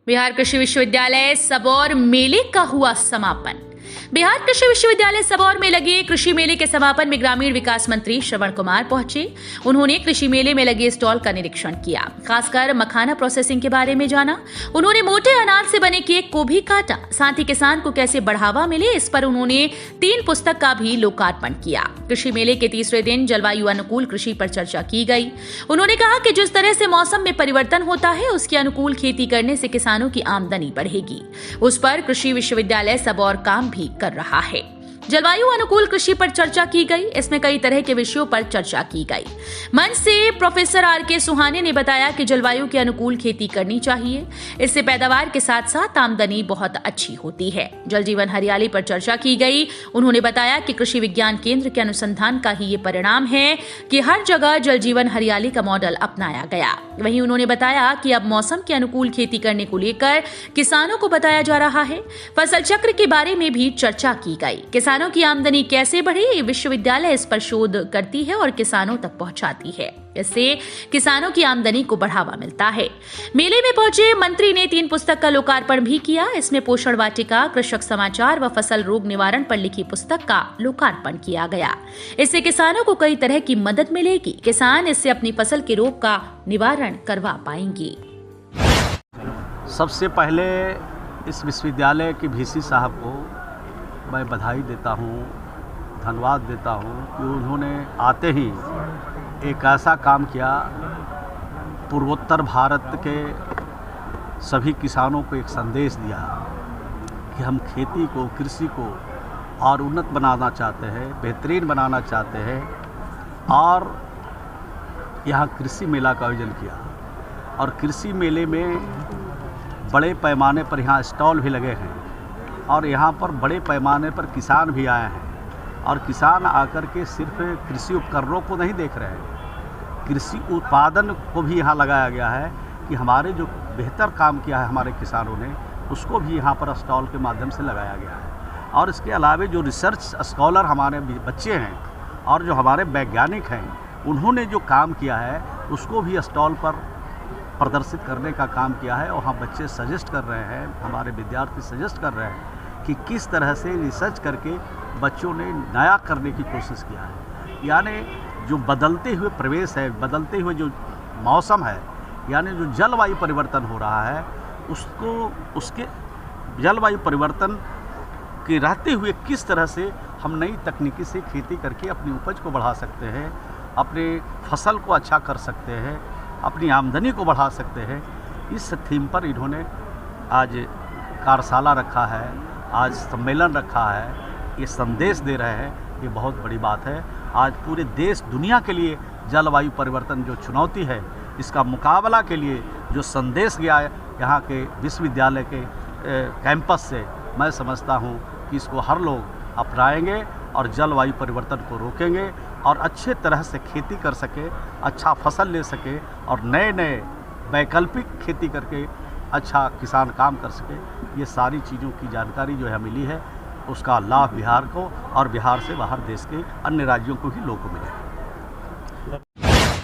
बिहार कृषि विश्वविद्यालय सबौर मेले का हुआ समापन। बिहार कृषि विश्वविद्यालय सबौर में लगे कृषि मेले के समापन में ग्रामीण विकास मंत्री श्रवण कुमार पहुंचे। उन्होंने कृषि मेले में लगे स्टॉल का निरीक्षण किया, खासकर मखाना प्रोसेसिंग के बारे में जाना। उन्होंने मोटे अनाज से बने केक को भी काटा। साथ ही किसान को कैसे बढ़ावा मिले, इस पर उन्होंने 3 पुस्तक का भी लोकार्पण किया। कृषि मेले के तीसरे दिन जलवायु अनुकूल कृषि पर चर्चा की गई। उन्होंने कहा कि जिस तरह से मौसम में परिवर्तन होता है, उसके अनुकूल खेती करने से किसानों की आमदनी बढ़ेगी। उस पर कृषि विश्वविद्यालय सबौर काम भी कर रहा है। जलवायु अनुकूल कृषि पर चर्चा की गई। इसमें कई तरह के विषयों पर चर्चा की गई। मंच से प्रोफेसर आर.के. सुहाने ने बताया कि जलवायु के अनुकूल खेती करनी चाहिए, इससे पैदावार के साथ साथ आमदनी बहुत अच्छी होती है। जल जीवन हरियाली पर चर्चा की गई। उन्होंने बताया कि कृषि विज्ञान केंद्र के अनुसंधान का ही ये परिणाम है कि हर जगह जल जीवन हरियाली का मॉडल अपनाया गया। वहीं उन्होंने बताया कि अब मौसम के अनुकूल खेती करने को लेकर किसानों को बताया जा रहा है। फसल चक्र के बारे में भी चर्चा की गई। किसानों की आमदनी कैसे बढ़े, विश्वविद्यालय इस पर शोध करती है और किसानों तक पहुंचाती है। इससे किसानों की आमदनी को बढ़ावा मिलता है। मेले में पहुंचे मंत्री ने 3 पुस्तक का लोकार्पण भी किया। इसमें पोषण वाटिका, कृषक समाचार व फसल रोग निवारण पर लिखी पुस्तक का लोकार्पण किया गया। इससे किसानों को कई तरह की मदद मिलेगी। किसान इससे अपनी फसल के रोग का निवारण करवा पाएंगे। सबसे पहले इस विश्वविद्यालय के वीसी साहब को मैं बधाई देता हूँ, धन्यवाद देता हूँ कि उन्होंने आते ही एक ऐसा काम किया, पूर्वोत्तर भारत के सभी किसानों को एक संदेश दिया कि हम खेती को, कृषि को और उन्नत बनाना चाहते हैं, बेहतरीन बनाना चाहते हैं। और यहाँ कृषि मेला का आयोजन किया और कृषि मेले में बड़े पैमाने पर यहाँ स्टॉल भी लगे हैं और यहाँ पर बड़े पैमाने पर किसान भी आए हैं। और किसान आकर के सिर्फ कृषि उपकरणों को नहीं देख रहे हैं, कृषि उत्पादन को भी यहाँ लगाया गया है कि हमारे जो बेहतर काम किया है हमारे किसानों ने, उसको भी यहाँ पर स्टॉल के माध्यम से लगाया गया है। और इसके अलावा जो रिसर्च स्कॉलर हमारे बच्चे हैं और जो हमारे वैज्ञानिक हैं, उन्होंने जो काम किया है उसको भी स्टॉल पर प्रदर्शित करने का काम किया है। और हम बच्चे सजेस्ट कर रहे हैं, हमारे विद्यार्थी सजेस्ट कर रहे हैं कि किस तरह से रिसर्च करके बच्चों ने नया करने की कोशिश किया है। यानी जो बदलते हुए प्रवेश है, बदलते हुए जो मौसम है, यानी जो जलवायु परिवर्तन हो रहा है, उसके जलवायु परिवर्तन के रहते हुए किस तरह से हम नई तकनीकी से खेती करके अपनी उपज को बढ़ा सकते हैं, अपने फसल को अच्छा कर सकते हैं, अपनी आमदनी को बढ़ा सकते हैं। इस थीम पर इन्होंने आज कार्यशाला रखा है, आज सम्मेलन रखा है, ये संदेश दे रहे हैं। ये बहुत बड़ी बात है। आज पूरे देश दुनिया के लिए जलवायु परिवर्तन जो चुनौती है, इसका मुकाबला के लिए जो संदेश गया है यहाँ के विश्वविद्यालय के कैंपस से, मैं समझता हूँ कि इसको हर लोग अपनाएंगे और जलवायु परिवर्तन को रोकेंगे और अच्छे तरह से खेती कर सके, अच्छा फसल ले सके और नए नए वैकल्पिक खेती करके अच्छा किसान काम कर सके। ये सारी चीज़ों की जानकारी जो है मिली है, उसका लाभ बिहार को और बिहार से बाहर देश के अन्य राज्यों को भी लोगों को मिले।